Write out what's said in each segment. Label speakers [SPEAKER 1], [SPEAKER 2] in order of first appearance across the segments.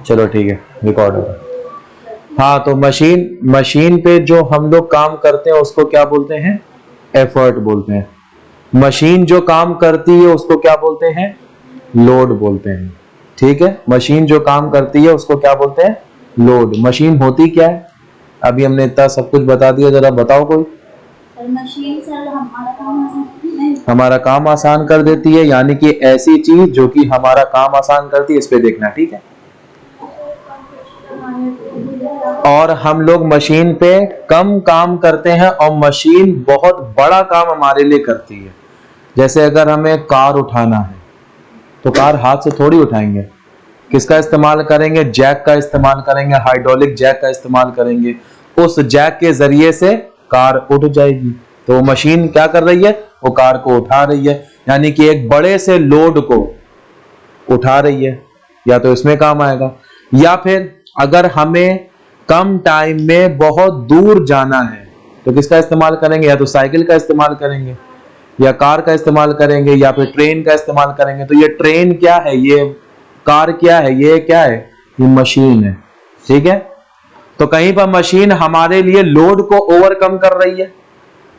[SPEAKER 1] चलो ठीक है, रिकॉर्ड होगा। हाँ, तो मशीन पे जो हम लोग काम करते हैं उसको क्या बोलते हैं? एफर्ट बोलते हैं। मशीन जो काम करती है उसको क्या बोलते हैं? लोड बोलते हैं। ठीक है, मशीन जो काम करती है उसको क्या बोलते हैं? लोड। मशीन होती क्या है? अभी हमने इतना सब कुछ बता दिया, जरा बताओ कोई।
[SPEAKER 2] मशीन सर
[SPEAKER 1] हमारा काम आसान कर देती है, यानी कि ऐसी चीज जो कि हमारा काम आसान करती है, इस पे देखना। ठीक है, और हम लोग मशीन पे कम काम करते हैं और मशीन बहुत बड़ा काम हमारे लिए करती है। जैसे अगर हमें कार उठाना है तो कार हाथ से थोड़ी उठाएंगे, किसका इस्तेमाल करेंगे? जैक का इस्तेमाल करेंगे, हाइड्रोलिक जैक का इस्तेमाल करेंगे। उस जैक के जरिए से कार उठ जाएगी। तो मशीन क्या कर रही है? वो कार को उठा रही है, यानी कि एक बड़े से लोड को उठा रही है। या तो इसमें काम आएगा, या फिर अगर हमें कम टाइम में बहुत दूर जाना है तो किसका इस्तेमाल करेंगे? या तो साइकिल का इस्तेमाल करेंगे, या कार का इस्तेमाल करेंगे, या फिर ट्रेन का इस्तेमाल करेंगे। तो ये ट्रेन क्या है, ये कार क्या है, ये क्या है? ये मशीन है। ठीक है, तो कहीं पर मशीन हमारे लिए लोड को ओवरकम कर रही है।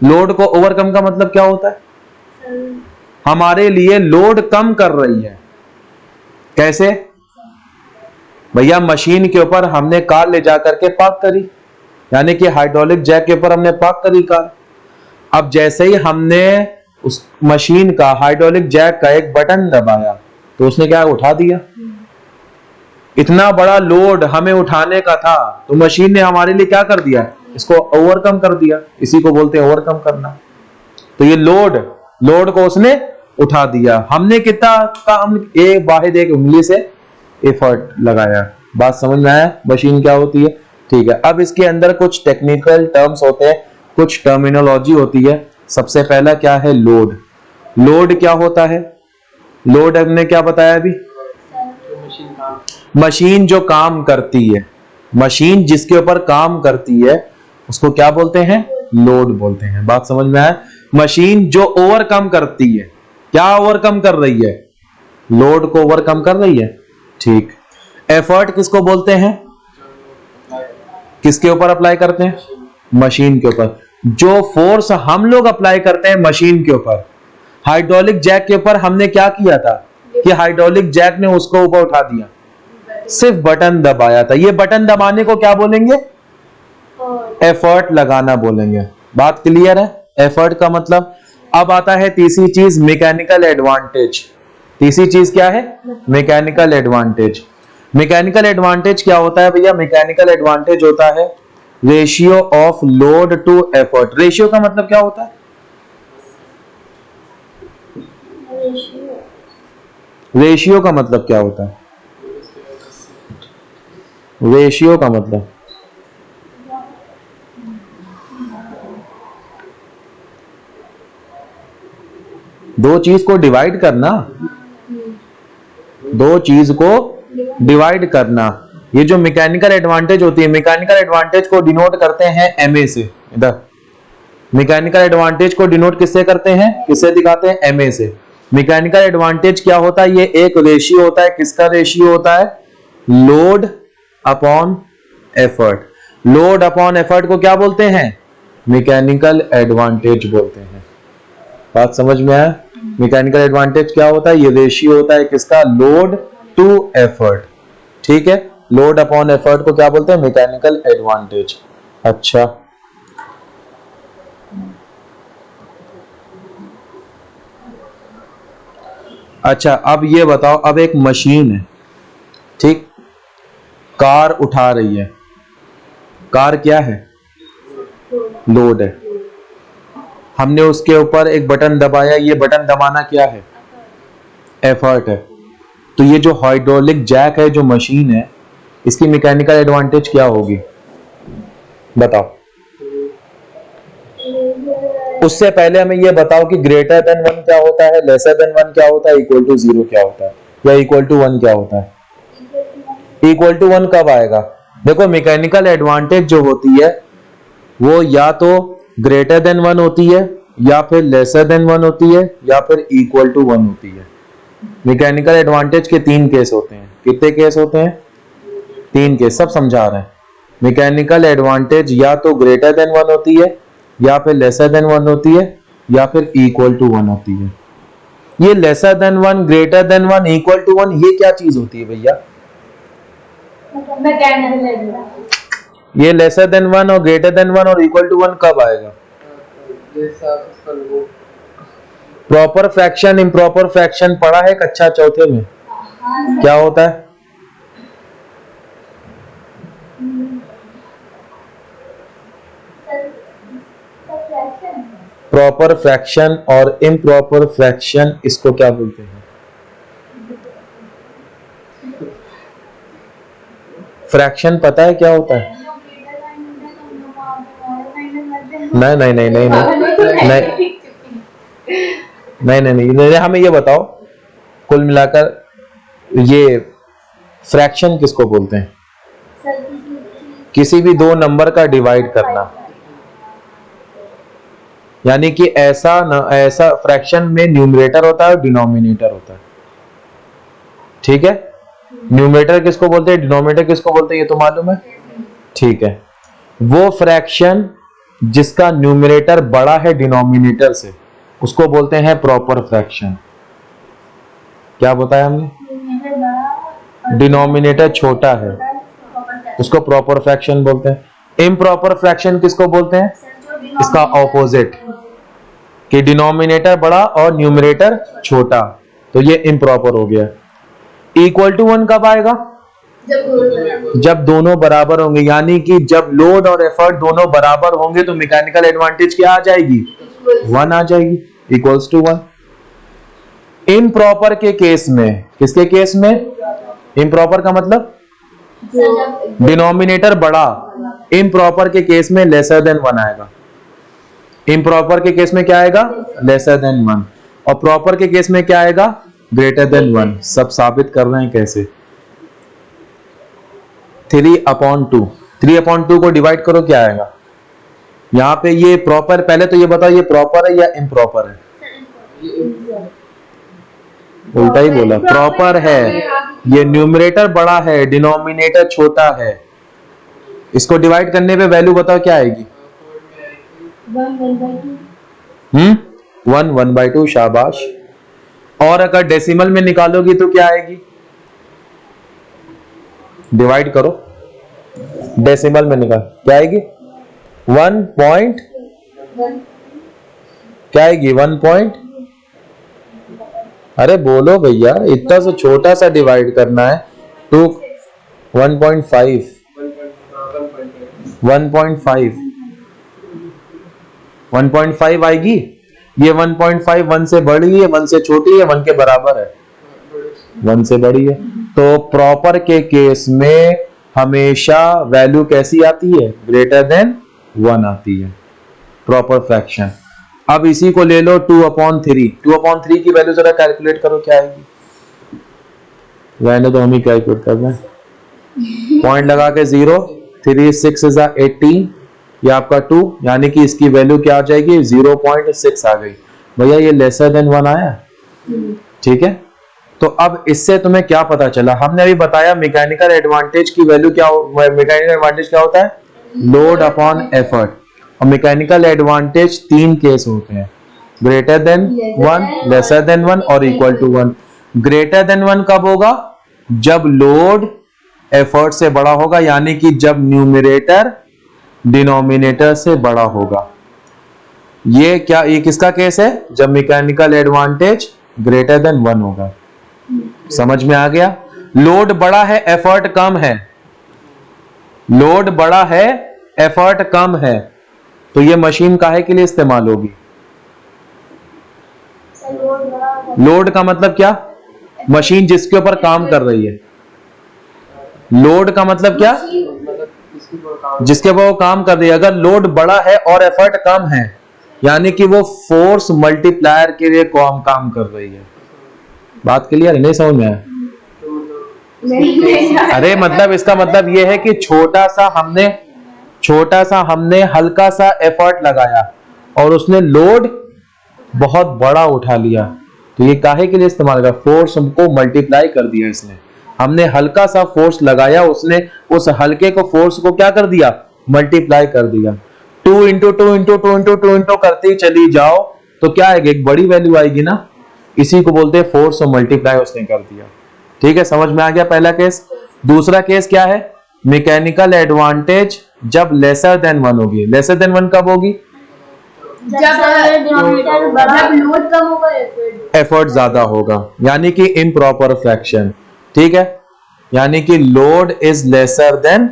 [SPEAKER 1] लोड को ओवरकम का मतलब क्या होता है? हमारे लिए लोड कम कर रही है। कैसे? भैया, मशीन के ऊपर हमने कार ले जाकर के पार्क करी, यानी कि हाइड्रोलिक जैक के ऊपर हमने पार्क करी कार। अब जैसे ही हमने उस मशीन का, हाइड्रोलिक जैक का एक बटन दबाया तो उसने क्या उठा दिया। इतना बड़ा लोड हमें उठाने का था तो मशीन ने हमारे लिए क्या कर दिया? इसको ओवरकम कर दिया। इसी को बोलते हैं ओवरकम करना। तो ये लोड को उसने उठा दिया। हमने कितना काम, एक वाहिद एक उंगली से एफर्ट लगाया। बात समझ में आया मशीन क्या होती है? ठीक है, अब इसके अंदर कुछ टेक्निकल टर्म्स होते हैं, कुछ टर्मिनोलॉजी होती है। सबसे पहला क्या है? लोड। लोड क्या होता है? लोड हमने क्या बताया अभी? मशीन जो काम करती है, मशीन जिसके ऊपर काम करती है उसको क्या बोलते हैं? लोड बोलते हैं। बात समझ में आया? मशीन जो ओवरकम करती है, क्या ओवरकम कर रही है? लोड को ओवरकम कर रही है। ठीक। एफर्ट किसको बोलते हैं? किसके ऊपर अप्लाई करते हैं? मशीन के ऊपर। जो फोर्स हम लोग अप्लाई करते हैं मशीन के ऊपर, हाइड्रोलिक जैक के ऊपर हमने क्या किया था कि हाइड्रोलिक जैक ने उसको ऊपर उठा दिया, सिर्फ बटन दबाया था। ये बटन दबाने को क्या बोलेंगे? एफर्ट लगाना बोलेंगे। बात क्लियर है? एफर्ट का मतलब। अब आता है तीसरी चीज, मैकेनिकल एडवांटेज। तीसरी चीज क्या है? Mechanical advantage. मैकेनिकल एडवांटेज क्या होता है भैया? मैकेनिकल एडवांटेज होता है ratio of load to effort. Ratio का मतलब क्या होता है? रेशियो का मतलब क्या होता है? रेशियो का मतलब दो चीज को डिवाइड करना, दो चीज को डिवाइड करना। ये जो मैकेनिकल एडवांटेज होती है, मैकेनिकल एडवांटेज को डिनोट करते हैं एमए से। इधर मैकेनिकल एडवांटेज को डिनोट किससे करते हैं? किससे दिखाते हैं? एमए से। मैकेनिकल एडवांटेज क्या होता है? ये एक रेशियो होता है। किसका रेशियो होता है? Load upon effort. Load upon effort को क्या बोलते हैं? मैकेनिकल एडवांटेज बोलते हैं। बात समझ में आया? मैकेनिकल एडवांटेज क्या होता है? ये रेशियो होता है किसका? Load to effort. ठीक है, लोड अपॉन एफर्ट को क्या बोलते हैं? Mechanical advantage. अच्छा, अब ये बताओ, अब एक मशीन है, ठीक, कार उठा रही है। कार क्या है? लोड है। हमने उसके ऊपर एक बटन दबाया, ये बटन दबाना क्या है? एफर्ट है। तो ये जो हाइड्रोलिक जैक है, जो मशीन है, इसकी मैकेनिकल एडवांटेज क्या होगी? बताओ। उससे पहले हमें ये बताओ कि ग्रेटर देन 1 क्या होता है, लेसर देन 1 क्या होता है, इक्वल टू 0 क्या होता है, या इक्वल टू 1 क्या होता है? इक्वल टू 1 कब आएगा? देखो, मैकेनिकल एडवांटेज जो होती है वो या तो ग्रेटर देन 1 होती है, या फिर लेसर देन 1 होती है, या फिर इक्वल टू 1 होती है। मैकेनिकल एडवांटेज के 3 केस होते हैं। कितने केस होते हैं? 3 केस सब समझा रहे हैं। मैकेनिकल एडवांटेज या तो ग्रेटर देन 1 होती है, या फिर लेसर देन 1 होती है, या फिर इक्वल टू 1 होती है। ये lesser than 1, greater than 1, equal to 1 ये क्या चीज होती है भैया? ये लेसर देन 1 और ग्रेटर देन 1 और इक्वल टू 1 कब आएगा? प्रॉपर फ्रैक्शन, इम्प्रॉपर फ्रैक्शन पढ़ा है कक्षा चौथे में? क्या होता है? प्रॉपर फ्रैक्शन और इम्प्रॉपर फ्रैक्शन, इसको क्या बोलते हैं? फ्रैक्शन पता है क्या होता है? नहीं नहीं नहीं नहीं नहीं नहीं नहीं नहीं नहीं, हमें ये बताओ कुल मिलाकर ये फ्रैक्शन किसको बोलते हैं? किसी भी दो नंबर का डिवाइड करना, यानी कि ऐसा फ्रैक्शन में न्यूमरेटर होता है और डिनोमिनेटर होता है। ठीक है, न्यूमरेटर किसको बोलते हैं, डिनोमिनेटर किसको बोलते हैं, ये तो मालूम है। ठीक है, वो फ्रैक्शन जिसका न्यूमरेटर बड़ा है डिनोमिनेटर से उसको बोलते हैं प्रॉपर फ्रैक्शन। क्या बताया हमने? डिनोमिनेटर छोटा है उसको प्रॉपर फ्रैक्शन बोलते हैं। इम्प्रॉपर फ्रैक्शन किसको बोलते हैं? इसका ऑपोजिट, कि डिनोमिनेटर बड़ा और न्यूमरेटर छोटा, तो ये इम्प्रॉपर हो गया। इक्वल टू 1 कब आएगा? जब दोनों बराबर होंगे, यानी कि जब लोड और एफर्ट दोनों बराबर होंगे तो मैकेनिकल एडवांटेज क्या आ जाएगी? 1 आ जाएगी, इक्वल्स टू 1। इम्प्रॉपर के केस में, किसके केस में? इम्प्रॉपर का मतलब डिनोमिनेटर बड़ा, इम्प्रॉपर के केस में लेसर देन 1 आएगा। इम्प्रॉपर के केस में क्या आएगा? Laser than 1। और प्रॉपर के केस में क्या आएगा? Greater than 1। सब साबित कर रहे हैं कैसे? 3/2, 3/2 को डिवाइड करो, क्या आएगा? यहां पे ये प्रॉपर, पहले तो ये बताओ ये प्रॉपर है या इम्प्रॉपर है? उल्टा ही बोला, प्रॉपर है। ये न्यूमरेटर बड़ा है, डिनोमिनेटर छोटा है। इसको डिवाइड करने पे वैल्यू बताओ क्या आएगी? 1/2, शाबाश। और अगर डेसिमल में निकालोगी तो क्या आएगी? डिवाइड करो, डेसिमल में निकाल, क्या आएगी? 1 पॉइंट, क्या आएगी? 1 पॉइंट, अरे बोलो भैया, इतना सा छोटा सा डिवाइड करना है तो 1.5, 1.5 आएगी। ये 1.5 1 से बड़ी है, 1 से छोटी है, 1 के बराबर है, 1 से बड़ी है। तो प्रॉपर के केस में हमेशा वैल्यू कैसी आती है? ग्रेटर देन 1 आती है, प्रॉपर फ्रैक्शन। अब इसी को ले लो 2/3, 2/3 की वैल्यू जरा कैलकुलेट करो, क्या आएगी? रहने तो हम ही कैलकुलेट कर दें, पॉइंट लगा के 0, 3 6 is 18, ये आपका 2, यानी कि इसकी वैल्यू क्या आ जाएगी? 0.6 आ गई। भैया ये लेसर देन 1 आया। ठीक है, तो अब इससे तुम्हें क्या पता चला? हमने अभी बताया मैकेनिकल एडवांटेज की वैल्यू क्या, मैकेनिकल एडवांटेज क्या होता है? Load upon effort. और मैकेनिकल एडवांटेज 3 केस होते हैं, ग्रेटर देन 1, लेसर देन 1 और इक्वल टू 1। ग्रेटर देन 1 कब होगा? जब लोड एफर्ट से बड़ा होगा, यानी कि जब न्यूमरेटर डिनोमिनेटर से बड़ा होगा। ये क्या, ये किसका केस है? जब मैकेनिकल एडवांटेज ग्रेटर देन 1 होगा। समझ में आ गया? लोड बड़ा है, एफर्ट कम है, लोड बड़ा है, एफर्ट कम है, तो ये मशीन काहे के लिए इस्तेमाल होगी? लोड का मतलब क्या? मशीन जिसके ऊपर काम कर रही है। लोड का मतलब क्या? जिसके ऊपर वो काम कर रही है। अगर लोड बड़ा है और एफर्ट कम है, यानी कि वो फोर्स मल्टीप्लायर के लिए काम कर रही है। बात क्लियर है? नहीं समझ में आया? अरे मतलब इसका मतलब ये है कि छोटा सा हमने हल्का सा एफर्ट लगाया और उसने लोड बहुत बड़ा उठा लिया, तो ये काहे के लिए इस्तेमाल कर? फोर्स को मल्टीप्लाई कर दिया इसने, हमने हल्का सा फोर्स लगाया, उसने उस हल्के को फोर्स को क्या कर दिया, मल्टीप्लाई कर दिया। 2 इंटू 2 इंटू 2 इंटू 2 इंटू करते ही चली जाओ तो क्या आएगी, एक बड़ी वैल्यू आएगी ना। इसी को बोलते हैं फोर्स और मल्टीप्लाई उसने कर दिया। ठीक है, समझ में आ गया पहला केस। दूसरा केस क्या है, मैकेनिकल एडवांटेज जब लेसर देन 1 होगी। लेसर देन 1 कब होगी,
[SPEAKER 2] जब लोड कम होगा,
[SPEAKER 1] एफर्ट ज्यादा होगा, यानी कि इम्प्रॉपर फ्रैक्शन। ठीक है, यानी कि load is lesser than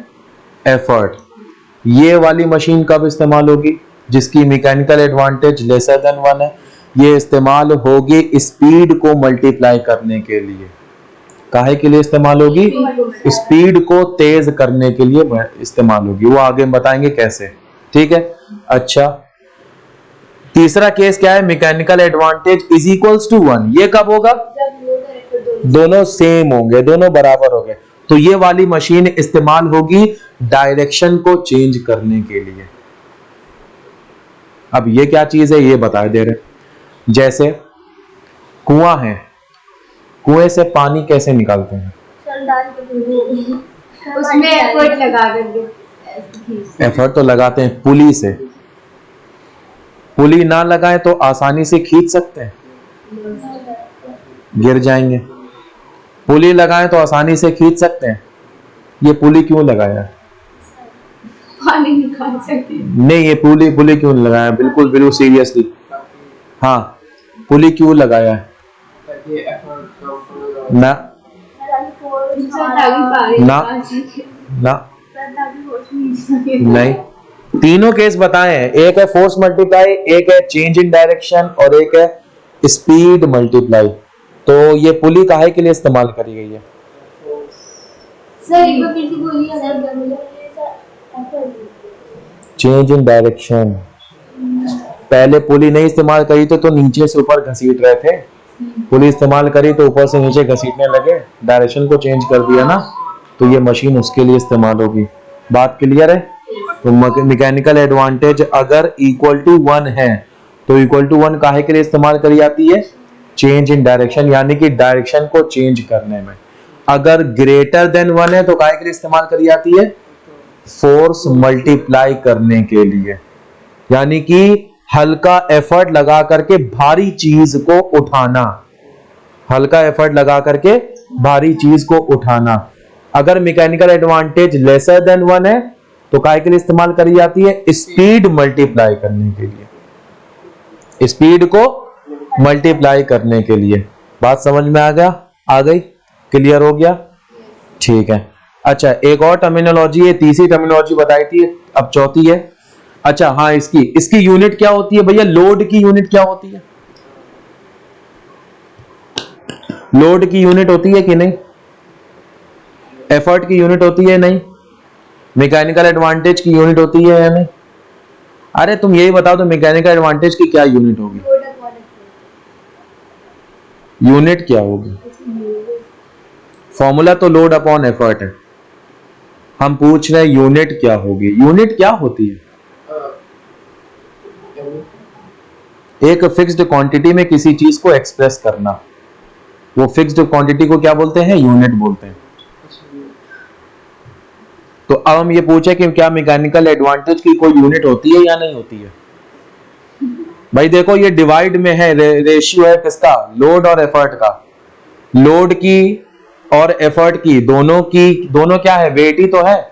[SPEAKER 1] effort. ये वाली मशीन कब इस्तेमाल होगी, जिसकी मैकेनिकल एडवांटेज लेसर देन 1 है। ये इस्तेमाल होगी स्पीड को मल्टीप्लाई करने के लिए। काहे के लिए इस्तेमाल होगी, स्पीड को तेज करने के लिए इस्तेमाल होगी, वो आगे बताएंगे कैसे। ठीक है, अच्छा तीसरा केस क्या है, mechanical advantage is equals to 1। ये कब होगा, दोनों सेम होंगे, दोनों बराबर होंगे। तो ये वाली मशीन इस्तेमाल होगी डायरेक्शन को चेंज करने के लिए। अब ये क्या चीज है ये बता दे रहे। जैसे कुआं है, कुएं से पानी कैसे निकालते हैं,
[SPEAKER 2] उसमें एफर्ट लगा करके।
[SPEAKER 1] एफर्ट तो लगाते हैं पुली से। पुली ना लगाए तो आसानी से खींच सकते हैं, गिर जाएंगे। पुली लगाए तो आसानी से खींच सकते हैं। ये पुली क्यों लगाया,
[SPEAKER 2] पानी निकाल सकते हैं।
[SPEAKER 1] नहीं ये पुली क्यों लगाया, बिल्कुल बिल्कुल सीरियसली। हाँ, पुली क्यों लगाया है ना, ना ना नहीं, तीनों केस बताए हैं। एक है फोर्स मल्टीप्लाई, एक है चेंज इन डायरेक्शन और एक है स्पीड मल्टीप्लाई। तो ये पुली काहे के लिए इस्तेमाल करी गई है,
[SPEAKER 2] सर एक बार फिर से बोलिए सर।
[SPEAKER 1] Change in direction. पहले पुली नहीं इस्तेमाल करी तो नीचे से ऊपर घसीट रहे थे, पुली इस्तेमाल करी तो ऊपर से नीचे घसीटने लगे, डायरेक्शन को चेंज कर दिया ना। तो ये मशीन उसके लिए इस्तेमाल होगी। बात क्लियर है। तो मैकेनिकल एडवांटेज अगर इक्वल टू 1 है तो इक्वल टू 1 काहे के लिए इस्तेमाल करी जाती है, चेंज इन डायरेक्शन, यानी कि डायरेक्शन को चेंज करने में। अगर ग्रेटर देन 1 है तो काहे के लिए इस्तेमाल करी जाती है, फोर्स मल्टीप्लाई करने के लिए, यानी कि हल्का एफर्ट लगा करके भारी चीज को उठाना, हल्का एफर्ट लगा करके भारी चीज को उठाना। अगर मैकेनिकल एडवांटेज लेसर देन 1 है तो काहे के लिए इस्तेमाल करी जाती है, स्पीड मल्टीप्लाई करने के लिए, स्पीड को मल्टीप्लाई करने के लिए। बात समझ में आ गया, आ गई, क्लियर हो गया। ठीक है, अच्छा एक और टर्मिनोलॉजी है, तीसरी टर्मिनोलॉजी बताई थी, अब चौथी है। अच्छा हाँ, इसकी यूनिट क्या होती है भैया, लोड की यूनिट क्या होती है, लोड की यूनिट होती है कि नहीं, एफर्ट की यूनिट होती है नहीं, मैकेनिकल एडवांटेज की यूनिट होती है या नहीं। अरे तुम यही बताओ तो मैकेनिकल एडवांटेज की क्या यूनिट होगी, यूनिट क्या होगी, फॉर्मूला तो लोड अपॉन एफर्ट है, हम पूछ रहे हैं यूनिट क्या होगी। यूनिट क्या होती है, एक फिक्स्ड क्वांटिटी में किसी चीज को एक्सप्रेस करना, वो फिक्स्ड क्वांटिटी को क्या बोलते हैं, यूनिट बोलते हैं। तो अब हम ये पूछे कि क्या मैकेनिकल एडवांटेज की कोई यूनिट होती है या नहीं होती है। भाई देखो ये डिवाइड में है, रेशियो है किसका, लोड और एफर्ट का। लोड की और एफर्ट की दोनों क्या है, वेट ही तो है,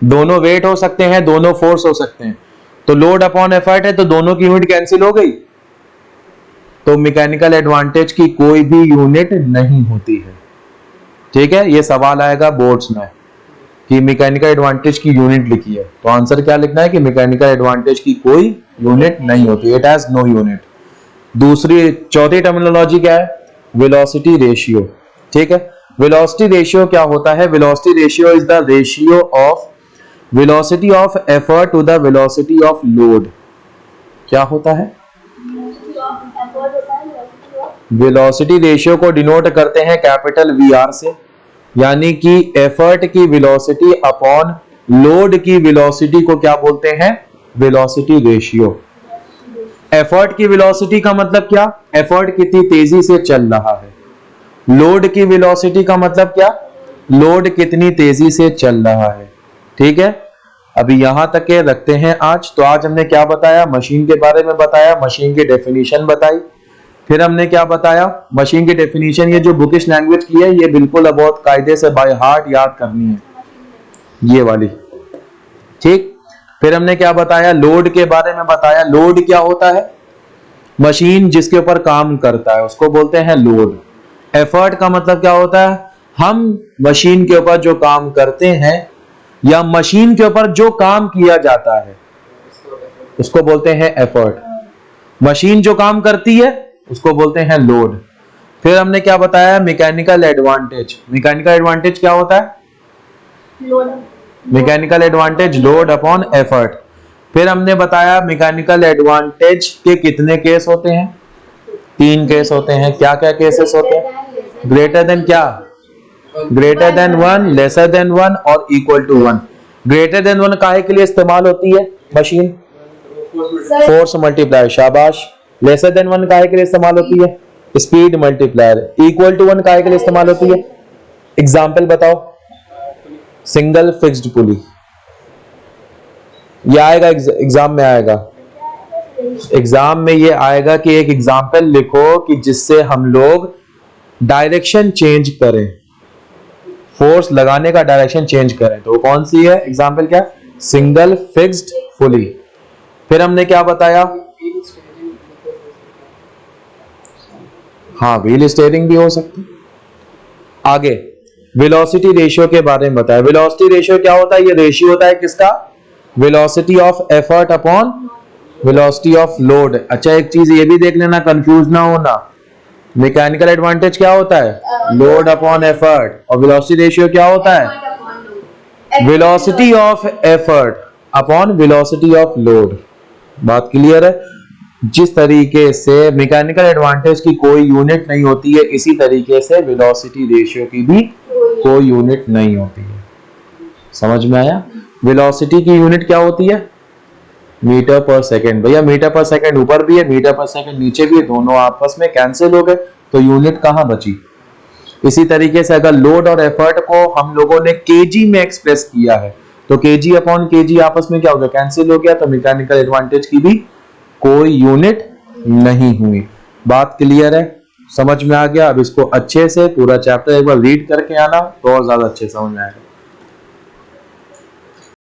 [SPEAKER 1] दोनों वेट हो सकते हैं, दोनों फोर्स हो सकते हैं। तो लोड अपॉन एफर्ट है तो दोनों की यूनिट कैंसिल हो गई, तो मैकेनिकल एडवांटेज की कोई भी यूनिट नहीं होती है। ठीक है, ये सवाल आएगा बोर्ड्स में कि मैकेनिकल एडवांटेज की यूनिट लिखी है, तो आंसर क्या लिखना है कि मैकेनिकल एडवांटेज की कोई यूनिट नहीं होती, इट हैज नो यूनिट। दूसरी चौथी टर्मिनोलॉजी क्या है, वेलोसिटी रेशियो। ठीक है, वेलोसिटी रेशियो क्या होता है, velocity ratio is the ratio of velocity of effort to the velocity of load. क्या होता है, वेलोसिटी रेशियो को डिनोट करते हैं कैपिटल वी से, यानी कि एफर्ट की वेलोसिटी अपॉन लोड की वेलोसिटी को क्या बोलते हैं, वेलोसिटी रेशियो। एफर्ट की वेलोसिटी का मतलब क्या, एफर्ट कितनी तेजी से चल रहा है, लोड की वेलोसिटी का मतलब क्या, लोड कितनी तेजी से चल रहा है। ठीक है, अभी यहां तक के रखते हैं आज। तो आज हमने क्या बताया, मशीन के बारे में बताया, मशीन की डेफिनेशन बताई। फिर हमने क्या बताया, मशीन की डेफिनेशन ये जो बुकिश लैंग्वेज की है ये बिल्कुल अब बहुत कायदे से बाय हार्ट याद करनी है, ये वाली। ठीक, फिर हमने क्या बताया, लोड के बारे में बताया। लोड क्या होता है, मशीन जिसके ऊपर काम करता है उसको बोलते हैं लोड। एफर्ट का मतलब क्या होता है, हम मशीन के ऊपर जो काम करते हैं या मशीन के ऊपर जो काम किया जाता है उसको बोलते हैं एफर्ट। मशीन जो काम करती है उसको बोलते हैं लोड। फिर हमने क्या बताया, मैकेनिकल एडवांटेज। मैकेनिकल एडवांटेज क्या होता है,
[SPEAKER 2] load.
[SPEAKER 1] Mechanical advantage load upon effort. फिर हमने बताया मैकेनिकल एडवांटेज के कितने केस होते हैं, 3 केस होते हैं। क्या क्या केसेस होते हैं, ग्रेटर देन क्या, ग्रेटर देन 1, लेसर देन 1 और इक्वल टू 1। ग्रेटर देन 1 काहे के लिए इस्तेमाल होती है मशीन, फोर्स मल्टीप्लायर, शाबाश। लेसर देन 1 काहे के लिए इस्तेमाल होती है, स्पीड मल्टीप्लायर। इक्वल टू 1 काहे के लिए इस्तेमाल होती है, एग्जाम्पल बताओ, सिंगल फिक्स्ड पुली। ये आएगा एग्जाम में, आएगा एग्जाम में ये आएगा कि एक एग्जाम्पल लिखो कि जिससे हम लोग डायरेक्शन चेंज करें, फोर्स लगाने का डायरेक्शन चेंज करें। तो कौन सी है एग्जाम्पल, क्या, सिंगल फिक्स्ड पुली। फिर हमने क्या बताया, हाँ व्हील स्टीयरिंग भी हो सकती। आगे वेलोसिटी रेशियो के बारे में बताया। वेलोसिटी रेशियो क्या होता है, ये रेशियो होता है किसका, velocity of effort upon velocity of load. अच्छा एक चीज ये भी देख लेना, कंफ्यूज ना होना, मैकेनिकल एडवांटेज क्या होता है, लोड अपॉन एफर्ट, और वेलोसिटी रेशियो क्या होता है, velocity of effort upon velocity of load. बात क्लियर है। जिस तरीके से मैकेनिकल एडवांटेज की कोई यूनिट नहीं होती है, इसी तरीके से वेलोसिटी रेशियो की भी कोई यूनिट नहीं होती है। समझ में आया, वेलोसिटी की यूनिट क्या होती है, मीटर पर सेकंड। भैया मीटर पर सेकंड ऊपर भी है, मीटर पर सेकंड नीचे भी है, दोनों आपस में कैंसिल हो गए तो यूनिट कहां बची। इसी तरीके से अगर लोड और एफर्ट को हम लोगों ने केजी में एक्सप्रेस किया है तो केजी अपॉन केजी आपस में क्या हो गया, कैंसिल हो गया। तो मैकेनिकल एडवांटेज की भी कोई यूनिट नहीं हुई। बात क्लियर है, समझ में आ गया। अब इसको अच्छे से पूरा चैप्टर एक बार रीड करके आना तो और ज्यादा अच्छे समझ में आएगा।